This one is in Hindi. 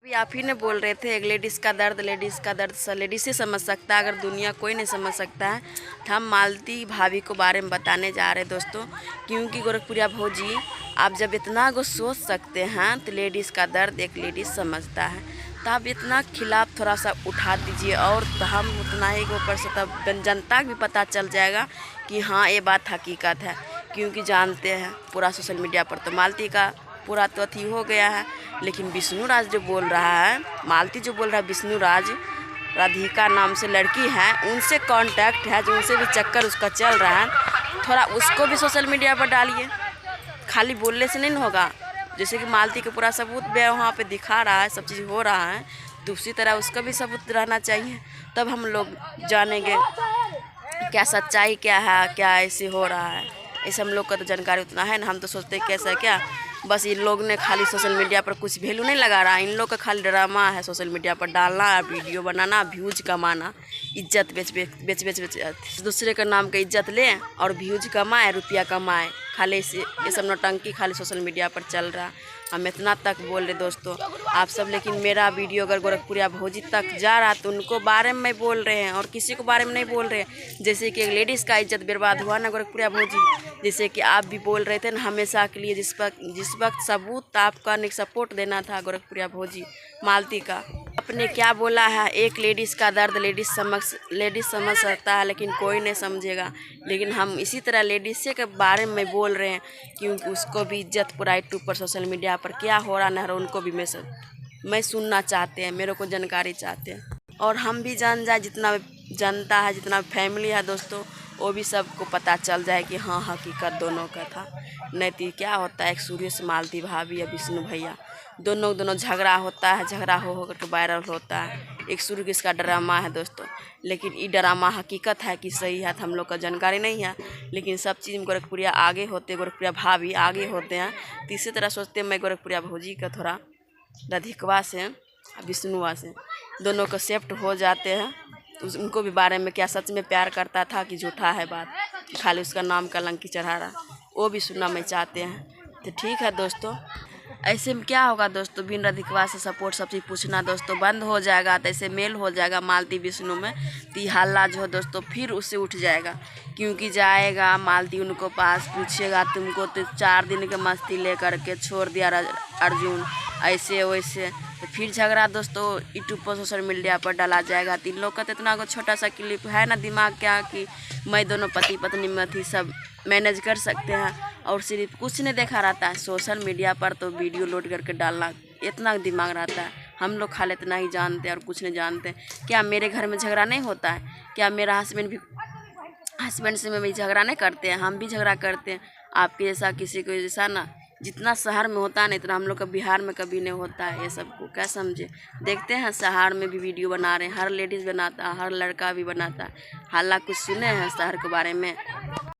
अभी आप ही ने बोल रहे थे एक लेडीज़ का दर्द लेडीज़ ही समझ सकता है, अगर दुनिया कोई नहीं समझ सकता है। तो हम मालती भाभी को बारे में बताने जा रहे हैं दोस्तों, क्योंकि गोरखपुरिया भौजी आप जब इतना को सोच सकते हैं तो लेडीज़ का दर्द एक लेडीज़ समझता है। तो आप इतना खिलाफ थोड़ा सा उठा दीजिए और तो हम उतना ही ऊपर से तब जनता को भी पता चल जाएगा कि हाँ ये बात हकीकत है। क्योंकि जानते हैं पूरा सोशल मीडिया पर तो मालती का पूरा तो अथी हो गया है, लेकिन विष्णु राज जो बोल रहा है, मालती जो बोल रहा है विष्णु राज, राधिका नाम से लड़की है, उनसे कांटेक्ट है, जो उनसे भी चक्कर उसका चल रहा है, थोड़ा उसको भी सोशल मीडिया पर डालिए। खाली बोलने से नहीं होगा। जैसे कि मालती का पूरा सबूत वहाँ पे दिखा रहा है, सब चीज़ हो रहा है, तो उसी तरह उसका भी सबूत रहना चाहिए, तब हम लोग जानेंगे क्या सच्चाई क्या है, क्या ऐसे हो रहा है। ऐसे हम लोग का तो जानकारी उतना है ना, हम तो सोचते हैं कैसा है क्या, बस इन लोग ने खाली सोशल मीडिया पर कुछ वैल्यू नहीं लगा रहा है। इन लोग का खाली ड्रामा है, सोशल मीडिया पर डालना, वीडियो बनाना, व्यूज कमाना, इज्जत बेच दूसरे का नाम का इज्जत ले और व्यूज कमाए, रुपया कमाए। खाली ये सब नौटंकी खाली सोशल मीडिया पर चल रहा। हम इतना तक बोल रहे दोस्तों आप सब, लेकिन मेरा वीडियो अगर गोरखपुरिया भौजी तक जा रहा तो उनको बारे में बोल रहे हैं और किसी को बारे में नहीं बोल रहे हैं। जैसे कि एक लेडीज़ का इज्जत बर्बाद हुआ ना गोरखपुरिया भौजी, जैसे कि आप भी बोल रहे थे ना हमेशा के लिए, जिस वक्त सबूत आपका सपोर्ट देना था गोरखपुरिया भौजी मालती का, आपने क्या बोला है, एक लेडीज़ का दर्द लेडीज़ समझ सकता है, लेकिन कोई नहीं समझेगा। लेकिन हम इसी तरह लेडीज़ के बारे में बोल रहे हैं, क्योंकि उसको भी इज्जत पूरा यूट्यूब पर सोशल मीडिया पर क्या हो रहा है उनको भी मैं सुनना चाहते हैं, मेरे को जानकारी चाहते हैं, और हम भी जान जाए, जितना जनता है, जितना फैमिली है दोस्तों, वो भी सबको पता चल जाए कि हाँ हकीकत दोनों का था। नहीं तो क्या होता है, एक सूर्य से मालती भाभी या विष्णु भैया दोनों झगड़ा होता है, झगड़ा हो करके वायरल होता है। एक सूर्य की इसका ड्रामा है दोस्तों, लेकिन ये ड्रामा हकीकत है कि सही है तो हम लोग का जानकारी नहीं है। लेकिन सब चीज़ में गोरखपुरिया आगे होते, गोरखपुरिया भाभी आगे होते हैं। तो इसी तरह सोचते हैं मैं गोरखपुरिया भौजी का थोड़ा राधिकवा से विष्णुवा से दोनों को सेफ्ट हो जाते हैं। तो उनको भी बारे में क्या सच में प्यार करता था कि झूठा है बात, कि खाली उसका नाम कलंकी चढ़ा रहा, वो भी सुनना मैं चाहते हैं। तो ठीक है दोस्तों, ऐसे में क्या होगा दोस्तों, बिन राधिकवा से सपोर्ट सब चीज़ पूछना दोस्तों बंद हो जाएगा। तो ऐसे मेल हो जाएगा मालती विष्णु में, तो हल्ला जो है दोस्तों फिर उससे उठ जाएगा। क्योंकि जाएगा मालती उनको पास, पूछेगा तुमको तो 4 दिन के मस्ती ले करके छोड़ दिया अर्जुन, ऐसे वैसे, तो फिर झगड़ा दोस्तों यूट्यूब पर सोशल मीडिया पर डाला जाएगा। 3 लोग का तो इतना को छोटा सा क्लिप है ना दिमाग क्या कि मैं दोनों पति पत्नी में थी, सब मैनेज कर सकते हैं, और सिर्फ कुछ नहीं देखा रहता है सोशल मीडिया पर, तो वीडियो लोड करके डालना इतना दिमाग रहता है। हम लोग खाली इतना ही जानते हैं और कुछ नहीं जानते। क्या मेरे घर में झगड़ा नहीं होता है? क्या मेरा हस्बैंड से में भी झगड़ा नहीं करते हैं? हम भी झगड़ा करते हैं आपके जैसा, किसी को जैसा ना। जितना शहर में होता है ना इतना हम लोग का बिहार में कभी नहीं होता है। ये सब को क्या समझे, देखते हैं शहर में भी वीडियो बना रहे हैं, हर लेडीज़ बनाता है, हर लड़का भी बनाता है। हालांकि कुछ सुने हैं शहर के बारे में।